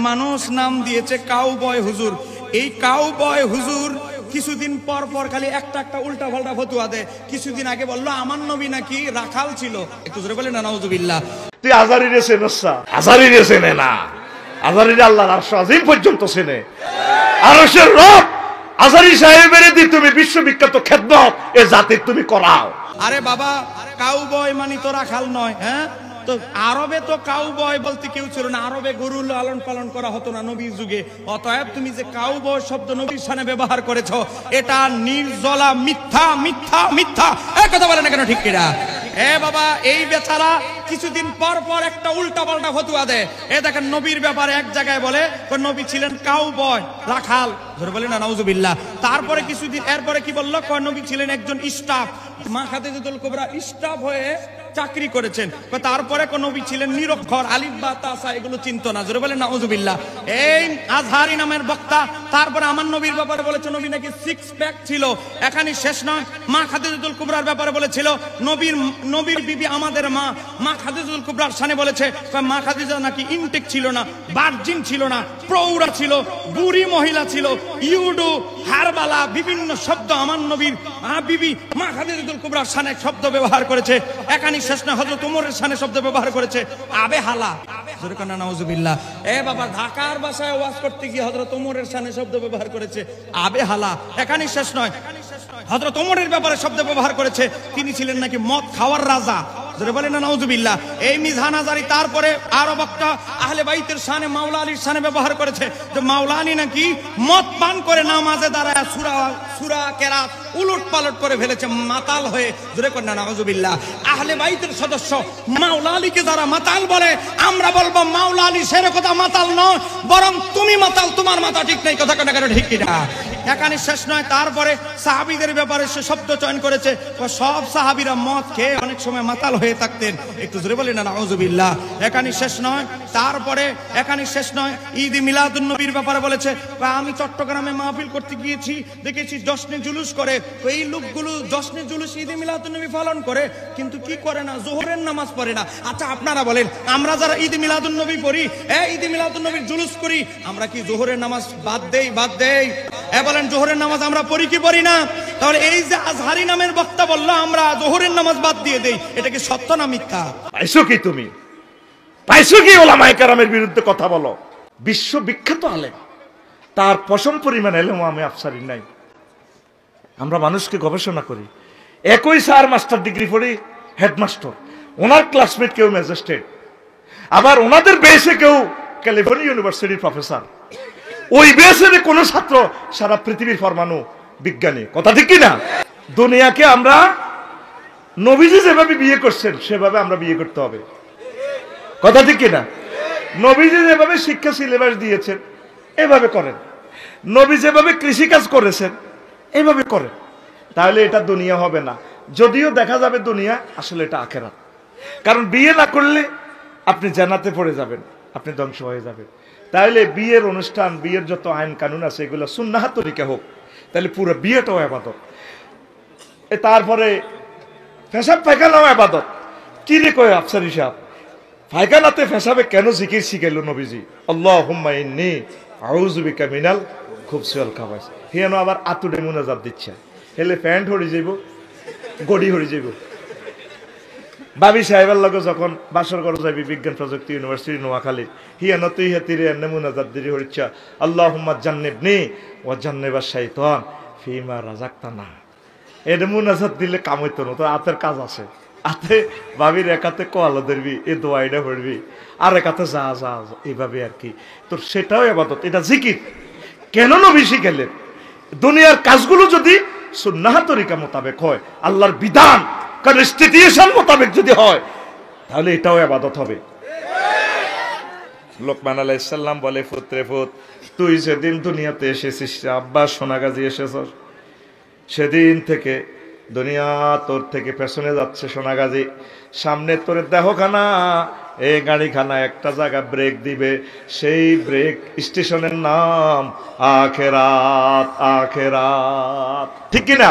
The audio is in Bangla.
মানুষ নাম দিয়েছে কাউবয় হুজুর। এই কাউবয় হুজুর কিছুদিন পর পর খালি একটা একটা উল্টা পাল্টা ফতুয়া দেয়। কিছুদিন আগে বললো আমার নবী নাকি রাখাল ছিল। একটু জোরে বলেন না নাউজুবিল্লাহ। তুই আজারিরে চেনস না? আজারিরে চেনে না। আজারিরে আল্লাহর আরশ আজিম পর্যন্ত চেনে। আরশের রব আজারি সাহেবের দি তুমি বিশ্ববিখ্যাত খেদমত এ জাতির তুমি করাও। আরে বাবা, কাউবয় মানে তো রাখাল নয়। হ্যাঁ, তো আরবে তো কাউবয় বলতে কেউ ছিল না। আরবে গরু লালন পালন করা হতো না নবীর যুগে। অতএব তুমি যে কাউবয় শব্দ নবীর শানে ব্যবহার করেছো, এটা নির্জলা মিথ্যা মিথ্যা মিথ্যা। এই কথা বলে না কেন? ঠিক কিনা? এ বাবা, এই বেচারা কিছুদিন পর পর একটা উল্টা পাল্টা ফতুয়া দেয়। এ দেখেন, নবীর ব্যাপারে এক জায়গায় বলে নবী ছিলেন কাউবয়, রাখাল। ধরে বলে না নাউজুবিল্লাহ। তারপরে কিছুদিন এরপরে কি বললো? নবী ছিলেন একজন স্টাফ, মা খাদিজাতুল কুবরা স্টাফ হয়ে চাকরি করেছেন। তারপরে নবী ছিলেন নিরক্ষর, আলিফ বা তাসা এগুলো চিনতো না। জোরে বলেন নাউজুবিল্লাহ। এই আজহারি নামের বক্তা তারপরে আমার নবীর ব্যাপারে বলেছে নবী নাকি সিক্স প্যাক ছিল। এখানে শেষ নয়, মা খাদিজাতুল কুবরার ব্যাপারে বলেছিল নবীর বিবি আমাদের মা খাদিজাতুল কুবরার শানে বলেছে মা খাদিজা নাকি ইনটেক ছিল না, ভার্জিন ছিল না, প্রৌঢ়া ছিল, বুড়ি মহিলা ছিল, ইউডু, হারবালা, বিভিন্ন শব্দ আমার নবীর বিবি মা খাদিজাতুল কুবরার শানে শব্দ ব্যবহার করেছে। এখানে শেষ নয়, হযরত ওমরের শানে শব্দ ব্যবহার করেছে আবে হালা। জোরে কান্না নাউজুবিল্লাহ। এ বাবা, ঢাকার ভাষায় ওয়াজ করতে গিয়ে হযরত ওমরের শানে শব্দ ব্যবহার করেছে আবে হালা। এখানে শেষ নয়, হযরত ওমরের ব্যাপারে শব্দ ব্যবহার করেছে তিনি ছিলেন নাকি মদ খাওয়ার রাজা। জোরে বলেন না নাউজুবিল্লাহ। এই মিজান আজারি তারপরে আরো বক্তা আহলে বাইতের শানে মাওলা আলীর শানে ব্যবহার করেছে যে মাওলা আলী নাকি মদ পান করে নামাজে দাঁড়ায় সূরা কেরাত উলট পালট করে ফেলেছে মাতাল হয়ে। জোরে করেন না নাউজুবিল্লাহ। আহলে বাইতের সদস্য মাওলা আলীকে যারা মাতাল বলে, আমরা বলবো মাওলা আলী সেরকম মাতাল নয়, বরং তুমি মাতাল, তোমার মাথা ঠিক নেই। কথা কেন ঠিক কিনা? এখানে শেষ নয়, তারপরে সাহাবীদের ব্যাপারে সে শব্দ চয়ন করেছে সব সাহাবীরা মদ খেয়ে অনেক সময় মাতাল হয়ে থাকতেন। একটু জোরে বলেন না নাউজুবিল্লাহ। এখানে শেষ নয়, তারপরে এখানে শেষ নয়, ঈদ মিলাদুন নবীর ব্যাপারে বলেছে আমি চট্টগ্রামে মাহফিল করতে গিয়েছি, দেখেছি জশ্নে জুলুস করে। এই লোকগুলো জশ্নে জুলুস ঈদ মিলাদুন নবী পালন করে, কিন্তু কি করে না? জোহরের নামাজ পড়ে না। আচ্ছা আপনারা বলেন, আমরা যারা ঈদ মিলাদুন নবী পড়ি, ঈদ মিলাদুন নবীর জুলুস করি, আমরা কি জোহরের নামাজ বাদ দেই? বলেন জোহরের নামাজ আমরা পড়ি কি পড়ি না? তাহলে এই যে আজহারি নামের বক্তা বললো আমরা জোহরের নামাজ বাদ দিয়ে দেই, এটা কি সত্য না মিথ্যা? পাইছো কি তুমি? পাইছো কি ওলামায়ে কেরামের বিরুদ্ধে কথা বলো? বিশ্ববিখ্যাত আলেম, তার পশম পরিমাণ এলেম আমি আফসারি নাই। আমরা মানুষকে গবেষণা করি। একই স্যার মাস্টার ডিগ্রি পড়ি, হেডমাস্টার, ওনার ক্লাসমেট কেউ ম্যাজিস্ট্রেট, আবার ওনাদের বেসে কেউ ক্যালিফোর্নিয়া ইউনিভার্সিটির প্রফেসর। ওই বেসের কোন ছাত্র সারা পৃথিবীর পরমাণু বিজ্ঞানী। কথা ঠিক কিনা? দুনিয়াকে আমরা নবীজি যেভাবে বিয়ে করছেন সেভাবে আমরা বিয়ে করতে হবে। কথা ঠিক কিনা? নবীজি যেভাবে শিক্ষা সিলেবাস দিয়েছেন এভাবে করেন, নবী যেভাবে কৃষিকাজ করেছেন এইভাবে করেন, তাহলে এটা দুনিয়া হবে না। যদিও দেখা যাবে দুনিয়া, আসলে এটা আখিরাত। কারণ বিয়ে না করলে আপনি জান্নাতে পড়ে যাবেন, আপনি ধ্বংস হয়ে যাবেন। তাহলে বিয়ের অনুষ্ঠান, বিয়ের যত আইন কানুন আছে এগুলো সুন্নাহ তরিকা হোক, তাহলে পুরো বিয়েটাও ইবাদত। তারপরে পেশাব পায়খানাও ইবাদত। কি রে কয় আফসারি সাহেব, পায়খানাতে পেশাবে কেন জিকির শিখাইলো নবীজি? আল্লাহুম্মা ইন্নী আউযু বিকা মিনাল খুবসি ওয়াল খাবাইস। হিয়ানো আবার আতুডে মুনাজাত দিচ্ছে, হেলে প্যান্ট হরি যাইব, গড়ি হরি যাইব। বাবি সাহেবের লগে যখন বাসর করে যাবি বিজ্ঞান প্রযুক্তি ইউনিভার্সিটি নোয়াখালী, হিয়ানো তুই হেতিরে এনে মুনাজাত দিরি হরিচ্ছা আল্লাহুম্মা জান্নিবনি ওয়া জান্নিবাশ শাইতান ফিমা রাযাকতানা। এটা মুনাজাত দিলে কাম হইতো না, তো হাতের কাজ আছে। হাতে ভাবির এক হাতে কোয়ালো ধরবি, এ দোয়াইটা পড়বি, আর এক হাতে যা যা এইভাবে আর কি। তো সেটাও ইবাদত, এটা জিকির। কেন নবী শিখাইলেন? দুনিয়ার কাজগুলো যদি সুন্নাহ তরিকা মোতাবেক হয়, আল্লাহর বিধান কনস্টিটিউশন মোতাবেক যদি হয়, তাহলে এটাও ইবাদত হবে। লোকমান আলাইহিস সালাম বলে, পুত্রে পুত, তুই যেদিন দুনিয়াতে এসেছিস, আব্বা সোনাগাজী এসেছস, সেদিন থেকে দুনিয়া তোর থেকে পেছনে যাচ্ছে সোনাগাজী। সামনে তোর দেহখানা, এই গাড়িখানা একটা জায়গা ব্রেক দিবে, সেই ব্রেক স্টেশনের নাম আখেরাত। আখেরাত ঠিক কিনা?